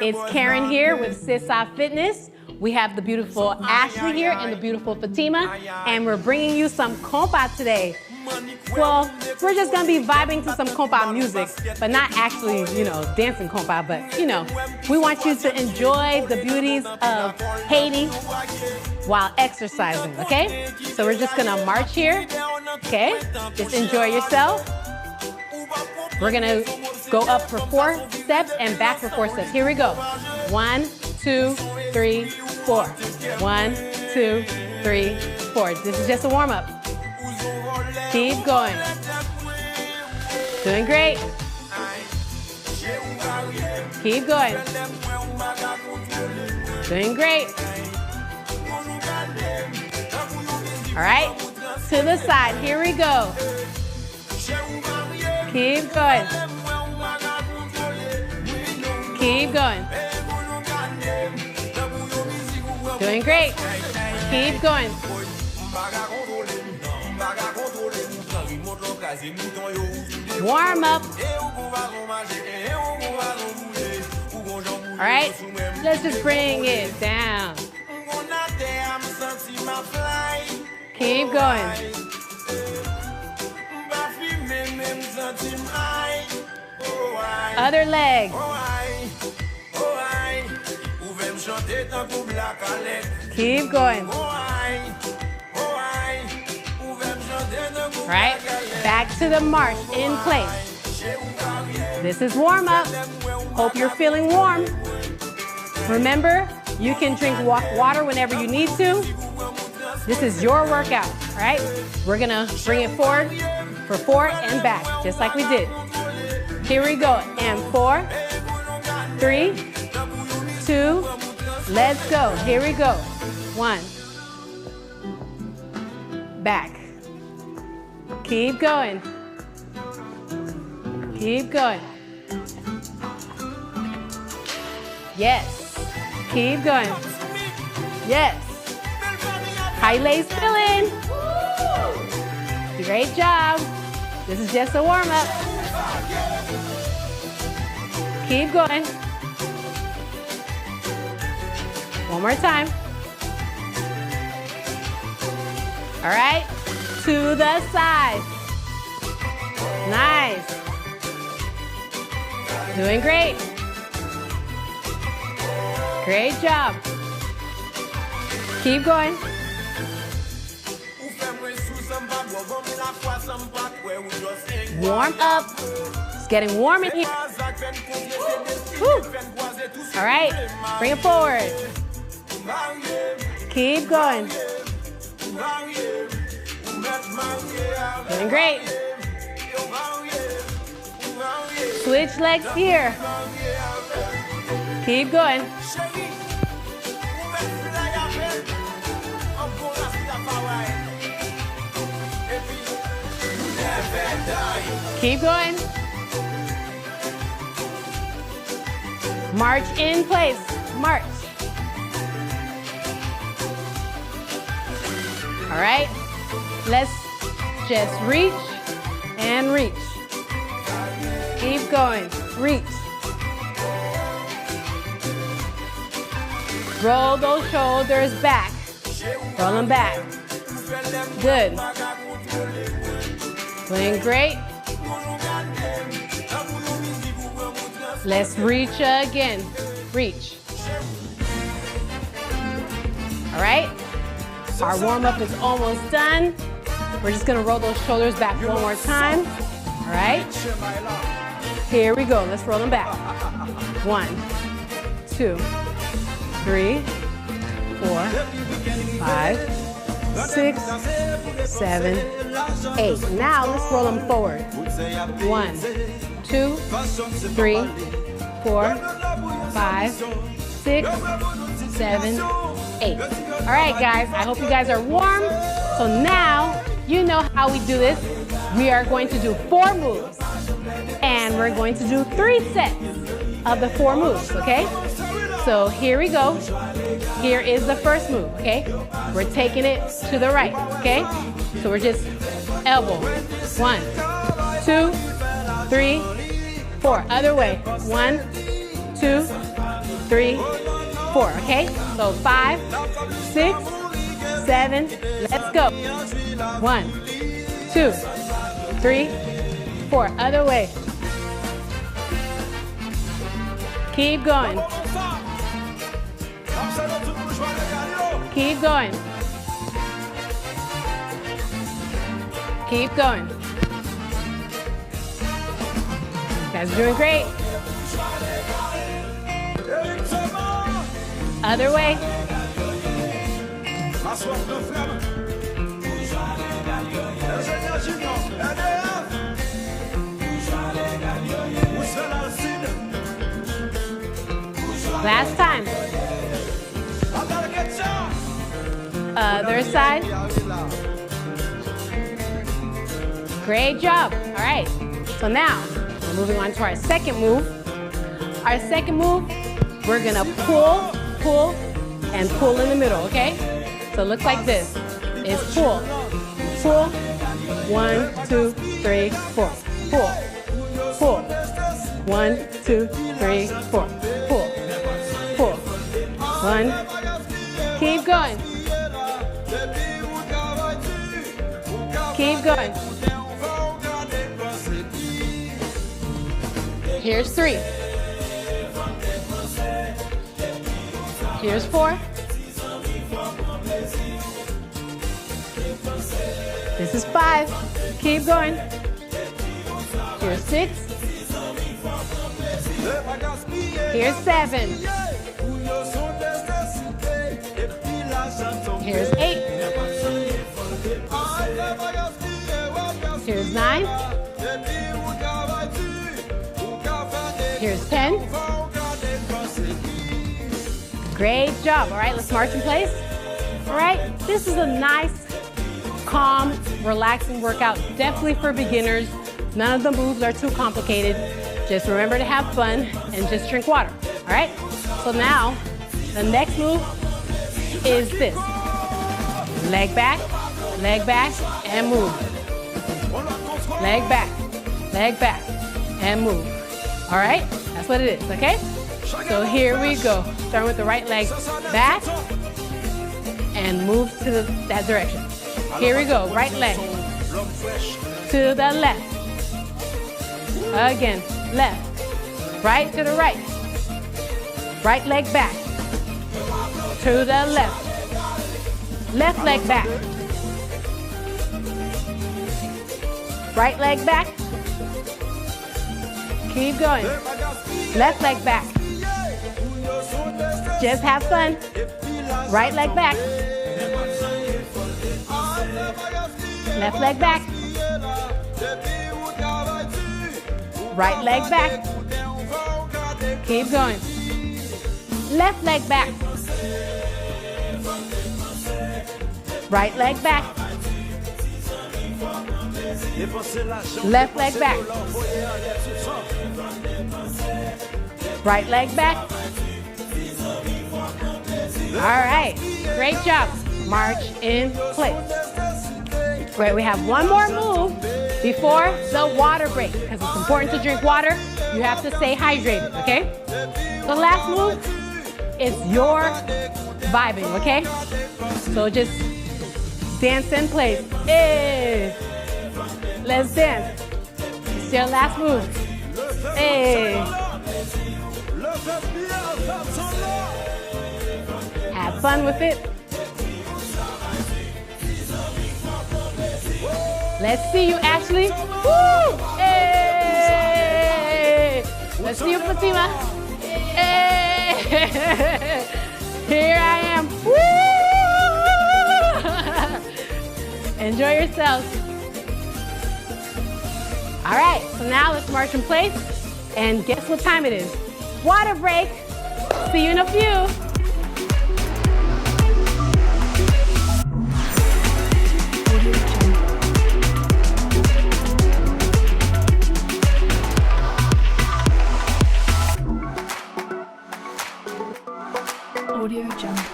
It's Karen here with Sissa Fitness. We have the beautiful Ashley here and the beautiful Fatima, and we're bringing you some compa today. Well, we're just gonna be vibing to some compa music, but not actually, dancing compa, but we want you to enjoy the beauties of Haiti while exercising, okay? So we're just gonna march here, okay? Just enjoy yourself. We're gonna go up for 4 steps and back for 4 steps. Here we go. 1, 2, 3, 4. 1, 2, 3, 4. This is just a warm-up. Keep going. Doing great. Keep going. Doing great. All right, to the side. Here we go. Keep going. Keep going. Doing great. Keep going. Warm up. All right, let's just bring it down. Keep going. Other leg. Keep going. Right, back to the march in place. This is warm up. Hope you're feeling warm. Remember, you can drink water whenever you need to. This is your workout, right? We're gonna bring it forward for 4 and back, just like we did. Here we go, and 4, 3, 2, let's go. Here we go. 1, back. Keep going. Keep going. Yes. Keep going. Yes. High legs filling. Great job. This is just a warm-up. Keep going. One more time. All right, to the side. Nice. Doing great. Great job. Keep going. Warm up. It's getting warm in here. Woo. All right, bring it forward. Keep going. Doing great. Switch legs here. Keep going. Keep going. March in place. March. All right, let's just reach and reach. Keep going, reach. Roll those shoulders back. Roll them back. Good. Doing great. Let's reach again. Reach. All right. Our warm-up is almost done. We're just gonna roll those shoulders back one more time. All right. Here we go. Let's roll them back. 1, 2, 3, 4, 5, 6, 7, 8. Now let's roll them forward. 1, 2, 3, 4, 5, 6, 7, 8. All right, guys, I hope you guys are warm. So now you know how we do this. We are going to do 4 moves, and we're going to do 3 sets of the 4 moves, okay? So here we go. Here is the first move, okay? We're taking it to the right, okay? So we're just elbow. 1, 2, 3, 4. Other way. 1, 2, 3, 4, okay? So 5, 6, 7, let's go. 1, 2, 3, 4, other way. Keep going. Keep going. Keep going. You guys are doing great. Other way. Last time. Other side. Great job. All right. So now we're moving on to our second move. Our second move, we're gonna pull, pull, and pull in the middle, okay? So it looks like this. It's pull, pull, 1, 2, 3, 4, pull, pull, 1, 2, 3, 4, pull, pull, 1, keep going, keep going. Here's 3. Here's 4. This is 5. Keep going. Here's 6. Here's 7. Here's 8. Here's 9. Here's 10. Great job. All right, let's march in place. All right, this is a nice, calm, relaxing workout, definitely for beginners. None of the moves are too complicated. Just remember to have fun and just drink water. All right, so now the next move is this. Leg back, and move. Leg back, and move. All right, that's what it is, okay? So here we go. Start with the right leg back and move to that direction. Here we go, right leg to the left. Again, left, right to the right. Right leg back to the left. Left leg back. Right leg back. Keep going. Left leg back. Just have fun. Right leg back. Left leg back. Right leg back. Keep going. Left leg back. Right leg back. Left leg back. Right leg back. All right, great job. March in place. Great, we have one more move before the water break, because it's important to drink water. You have to stay hydrated, okay? The last move is your vibing, okay? So just dance in place. Hey. Let's dance. It's your last move. Hey. Have fun with it. Let's see you, Ashley. Woo! Hey! Let's see you, Fatima. Hey! Here I am. Woo! Enjoy yourselves. All right, so now let's march in place. And guess what time it is? Water break. See you in a few. Audio Jungle.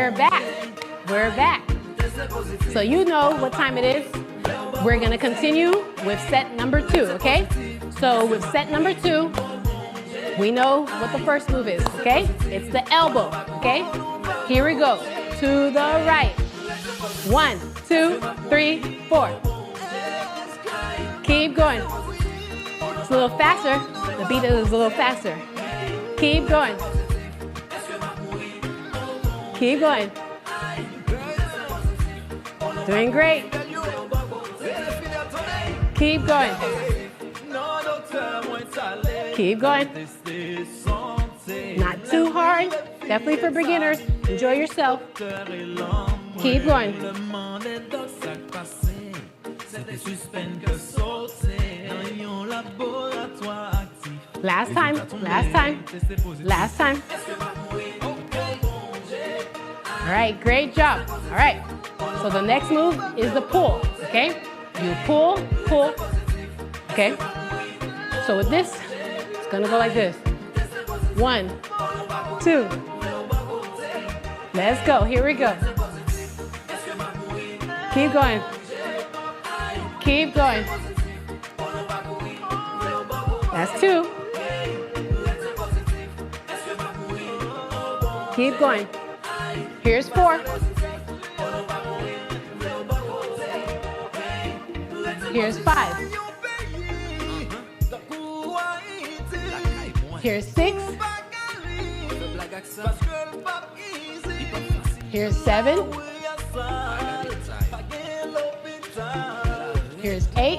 we're back. We're back. So you know what time it is. We're gonna continue with set number 2, okay? So with set number 2, we know what the first move is, okay? It's the elbow, okay? Here we go. To the right. 1, 2, 3, 4. Keep going. It's a little faster. The beat is a little faster. Keep going. Keep going. Doing great. Keep going. Keep going. Not too hard. Definitely for beginners. Enjoy yourself. Keep going. Last time. Last time. Last time. All right, great job. All right, so the next move is the pull, okay? You pull, pull, okay? So with this, it's gonna go like this. 1, 2. Let's go, here we go. Keep going. Keep going. That's 2. Keep going. Here's 4. Here's 5. Here's 6. Here's 7. Here's 8.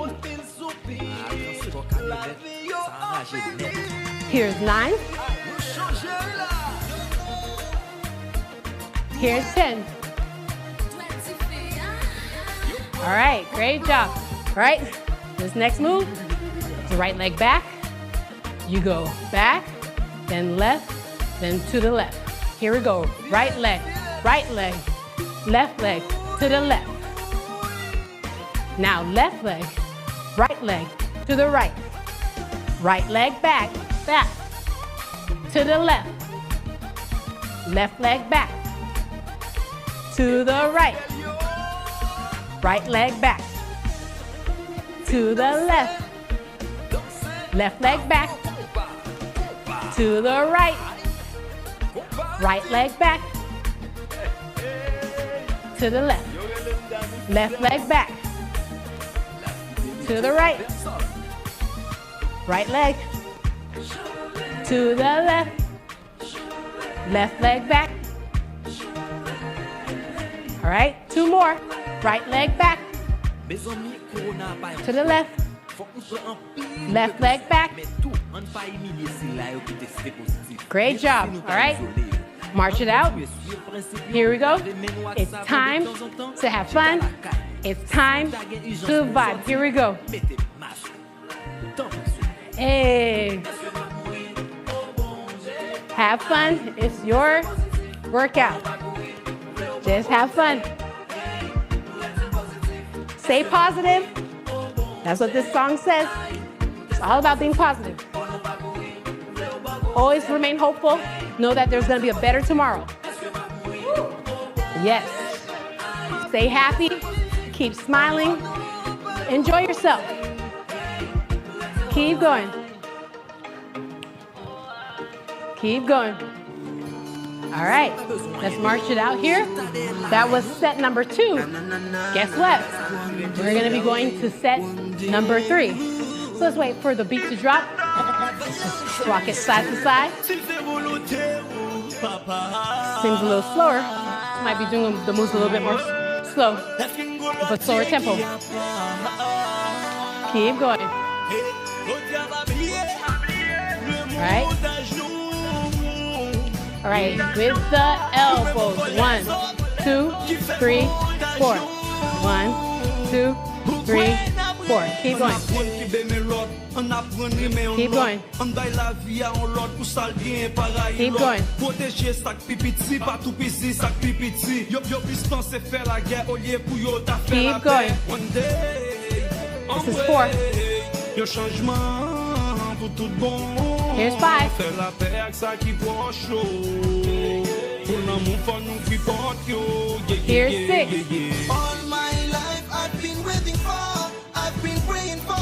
Here's 9. Here's 10. All right, great job. All right, this next move is the right leg back. You go back, then left, then to the left. Here we go. Right leg, left leg, to the left. Now left leg, to the right. Right leg back, back, to the left. Left leg back, to the right. Right leg back, to the left. Left leg back, to the right. Right leg back, to the left. Left leg back, to the right. Right leg, to the left. Left leg back. All right, 2 more. Right leg back, to the left. Left leg back. Great job, all right? March it out. Here we go. It's time to have fun. It's time to vibe. Here we go. Hey. Have fun. It's your workout. Just have fun. Stay positive. That's what this song says. It's all about being positive. Always remain hopeful. Know that there's going to be a better tomorrow. Yes. Stay happy. Keep smiling. Enjoy yourself. Keep going. Keep going. All right, let's march it out here. That was set number 2. Guess what? We're gonna be going to set number 3. So let's wait for the beat to drop. Let's just rock it side to side. Seems a little slower. Might be doing the moves a little bit more slow, with a slower tempo. Keep going. All right. All right, with the elbows. 1, 2, 3, 4. 1, 2, 3, 4. Keep going. Keep going. Keep going. Keep going. This is 4. Here's 5. Here's 6. All my life I've been waiting for, I've been praying for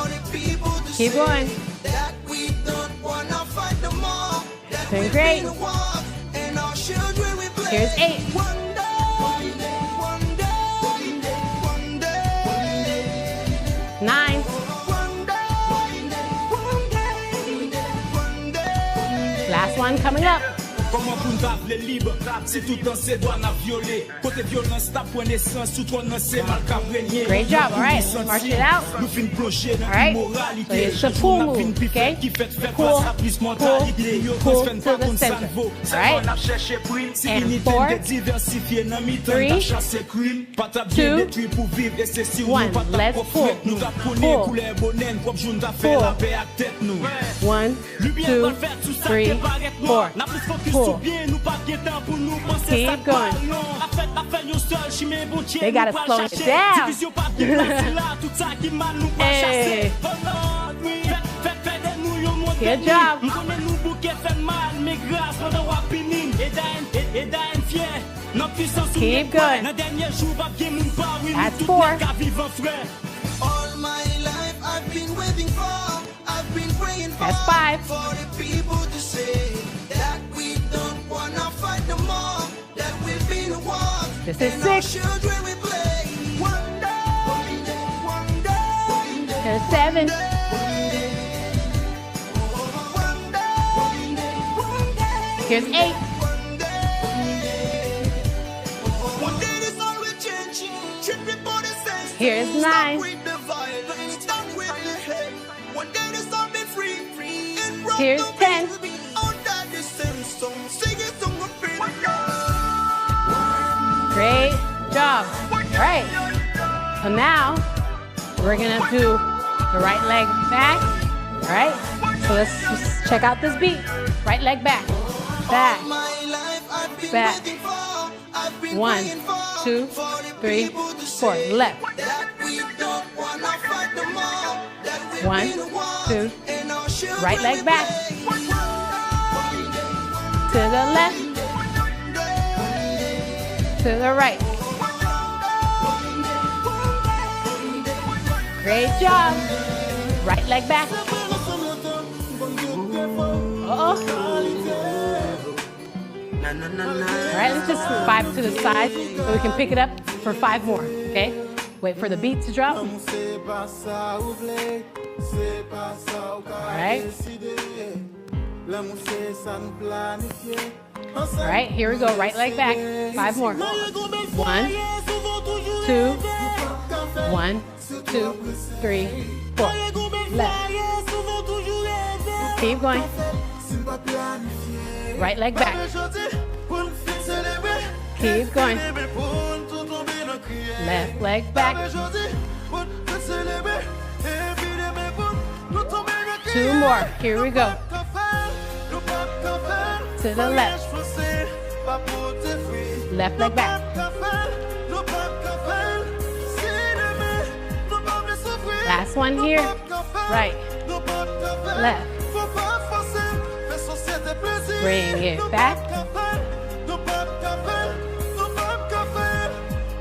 the people to Keep say going. that we don't wanna fight no more. That Doing we've great. been war, and our children will play. Here's 8. One day, one day, one day, one day, one day. 9. One day, one day, one day. Last one coming up. Comment pour nous appeler libre si tout temps c'est droit n'a violé côté violence ta point naissance sous toi non c'est mal qu'a régner. Great job. All right. March it out. Nous fin plonger dans All right. immoralité. So it's the pull move, okay? Pull, pull, pull to the center. All right. And 4, 3, 2, 1. Let's pull. Pull. Pull. 1, 2, 3, 4. Pull. Keep going. They gotta slow it down. Hey. Good job. Keep going. That's 4. All my life I've been waiting for, I've been praying for. That's 5. For the people to say that we don't wanna fight no more, that we've been war. This is and our 6. children will play. One day, one day, Here's 7. one day, Here's 8. one day this all will change. Treat people the same. Here's Stop 9. with the violence, stop with the hate. One day this all be free. And rock Here's the 10. beat under the same song. Sing it song of freedom. Great job. All right. So now we're gonna do the right leg back. All right. So let's just check out this beat. Right leg back. Back. My life I've been Back. waiting for, I've been 1, praying for, 2, for the 3, people to 4. say Left. that we don't wanna fight no more, that we've 1, been war, 2. and our children Right leg will back. play. To the left. To the right. Great job. Right leg back. Uh-oh. All right, let's just 5 to the side so we can pick it up for 5 more, okay? Wait for the beat to drop. All right. All right, here we go. Right leg back. 5 more. 1, 2, 1, 2, 3, 4. Left. Keep going. Right leg back. Keep going. Left leg back. 2 more. Here we go. To the left. Left leg back. Last one here. Right. Left. Bring it back.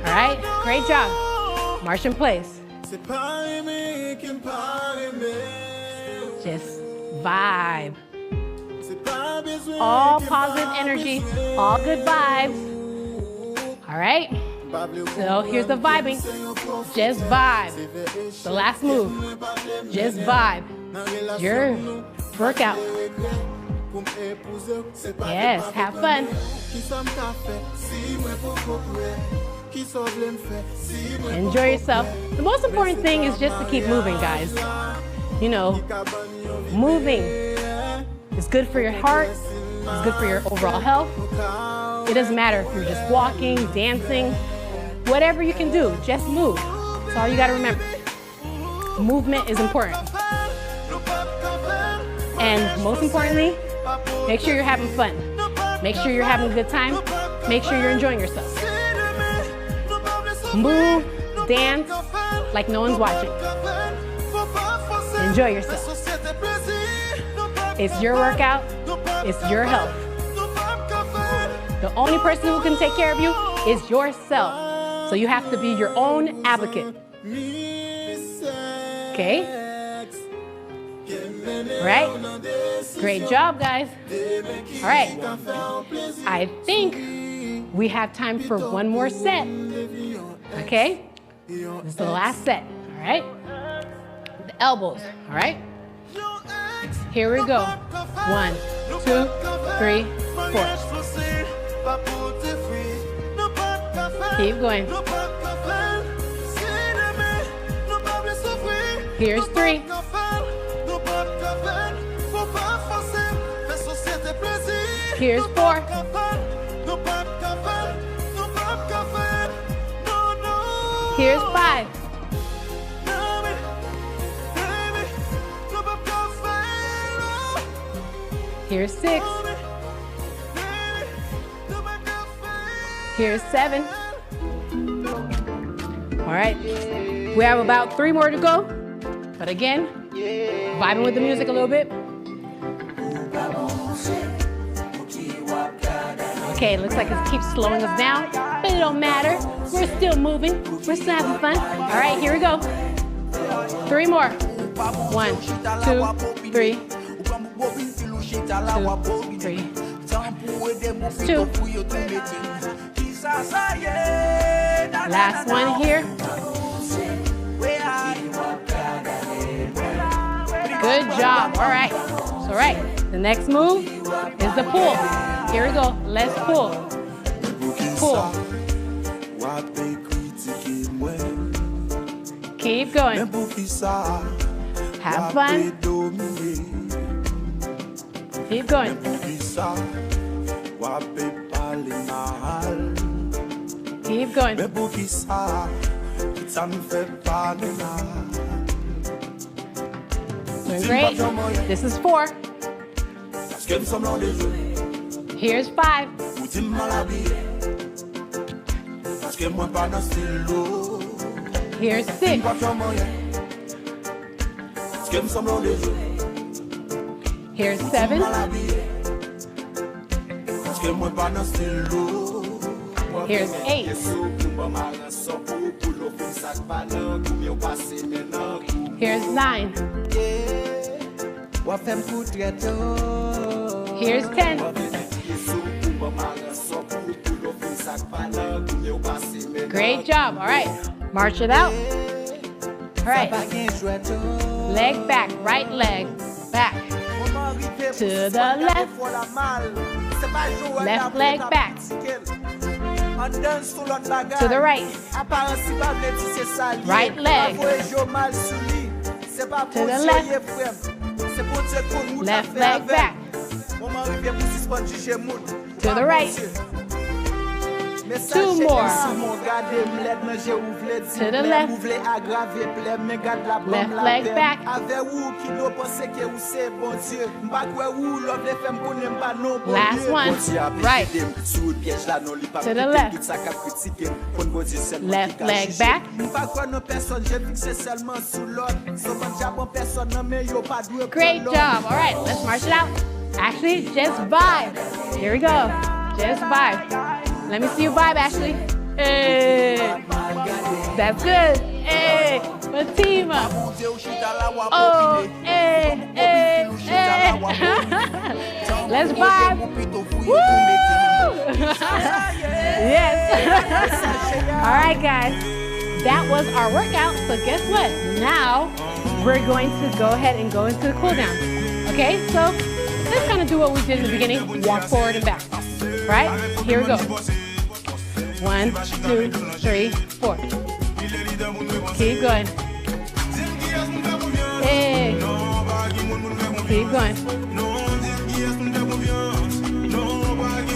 All right. Great job. March in place. Just vibe. All positive energy, all good vibes. All right. So here's the vibing. Just vibe. The last move. Just vibe. Your workout. Yes, have fun. Enjoy yourself. The most important thing is just to keep moving, guys. You know, moving is good for your heart. It's good for your overall health. It doesn't matter if you're just walking, dancing, whatever you can do, just move. That's all you gotta remember. Movement is important. And most importantly, make sure you're having fun. Make sure you're having a good time. Make sure you're enjoying yourself. Move, dance like no one's watching. Enjoy yourself. It's your workout. It's your health. The only person who can take care of you is yourself. So you have to be your own advocate. Okay? All right? Great job, guys. All right. I think we have time for one more set. Okay? This is the last set. All right? The elbows. All right? Here we go. 1, 2, 3, 4. Keep going. Here's 3. Here's 4. Here's 5. Here's 6. Here's 7. All right, we have about 3 more to go. But again, vibing with the music a little bit. Okay, it looks like it keeps slowing us down, but it don't matter. We're still moving. We're still having fun. All right, here we go. 3 more. 1, 2, 3. 2, 3. 2. Last one here. Good job. All right. All right. The next move is the pull. Here we go. Let's pull. Pull. Keep going. Have fun. Keep going. Keep going. Doing great. This is 4. Here's 5. Here's 6. Here's 7. Here's 8. Here's 9. Here's 10. Great job. All right. March it out. All right. Leg back. Right leg back. To the left. Left leg back. To the right. Right leg. To the left. Left leg back. To the right. 2 more. To the left. Left leg back. Last one. Right. To the left. Left leg back. Great job. All right, let's march it out. Actually, just vibe. Here we go. Just vibe. Let me see you vibe, Ashley. Hey. That's good. Hey. Fatima. Oh, hey, hey, hey. Let's vibe. Woo! Yes. All right, guys. That was our workout. So guess what? Now we're going to go ahead and go into the cool down. Okay, so let's kind of do what we did in the beginning. Walk forward and back. Right? Here we go. 1, 2, 3, 4. Keep going. Hey. Keep going.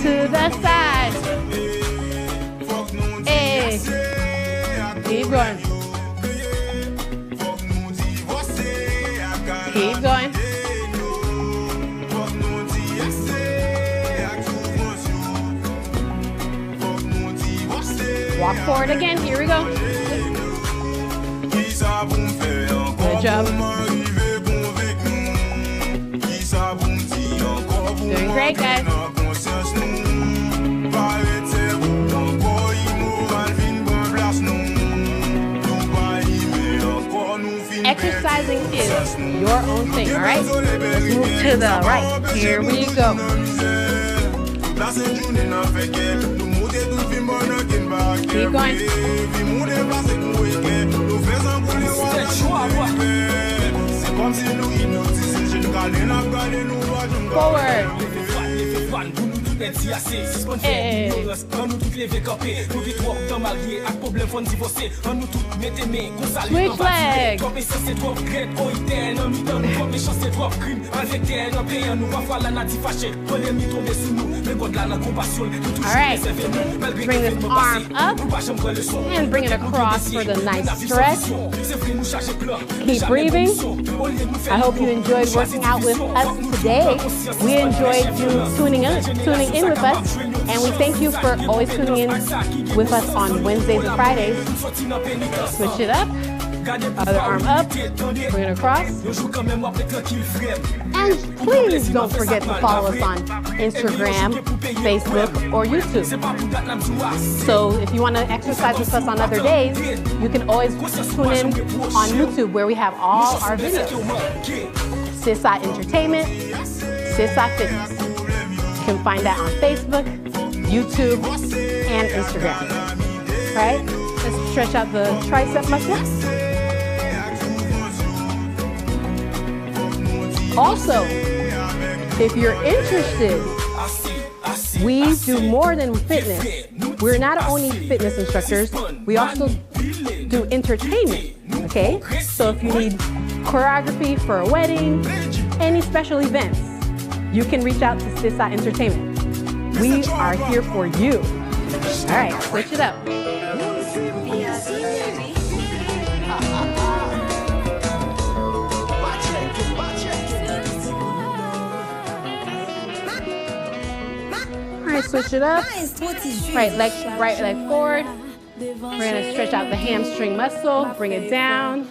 To the side. Hey. Keep going. Keep going. Walk forward again. Here we go. Good job. Doing great, guys. Exercising is your own thing, all right? Let's move to the right. Here we go. Keep going. Forward. Hey. Switch leg. Alright, bring this arm up and bring it across for the nice stretch. Keep breathing. I hope you enjoyed working out with us today. We enjoyed you tuning in with us, and we thank you for always tuning in with us on Wednesdays and Fridays. Switch it up. Other arm up, bring it across. And please don't forget to follow us on Instagram, Facebook, or YouTube. So if you want to exercise with us on other days, you can always tune in on YouTube where we have all our videos. CSI Entertainment, CSI Fitness. You can find that on Facebook, YouTube, and Instagram. All right? Let's stretch out the tricep muscles. Also, if you're interested, we do more than fitness. We're not only fitness instructors, we also do entertainment, okay? So if you need choreography for a wedding, any special events, you can reach out to CSI Entertainment. We are here for you. All right, switch it up. Switch it up. Right leg forward. We're gonna stretch out the hamstring muscle. Bring it down.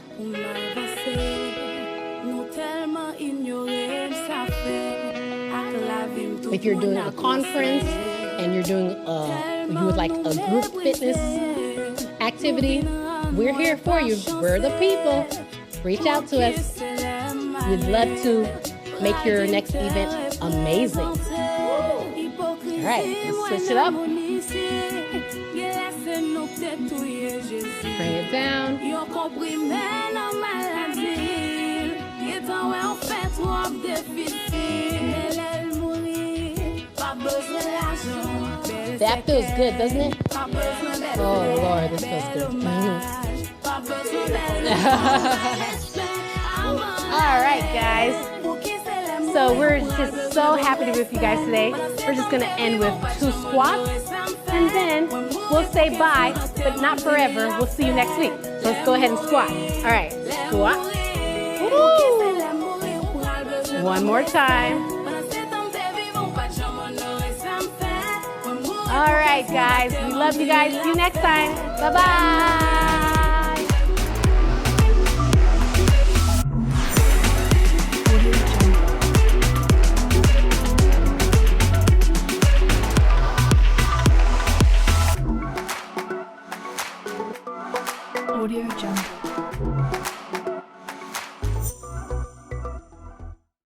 If you're doing a conference and you're doing you would like a group fitness activity, we're here for you. We're the people. Reach out to us. We'd love to make your next event amazing. All right, let's switch it up. Bring it down. That feels good, doesn't it? Oh Lord, this feels good. All right, guys. So we're just so happy to be with you guys today. We're just gonna end with 2 squats, and then we'll say bye, but not forever. We'll see you next week. So let's go ahead and squat. All right, squat. Woo. One more time. All right, guys. We love you guys. See you next time. Bye-bye. Audio Jungle.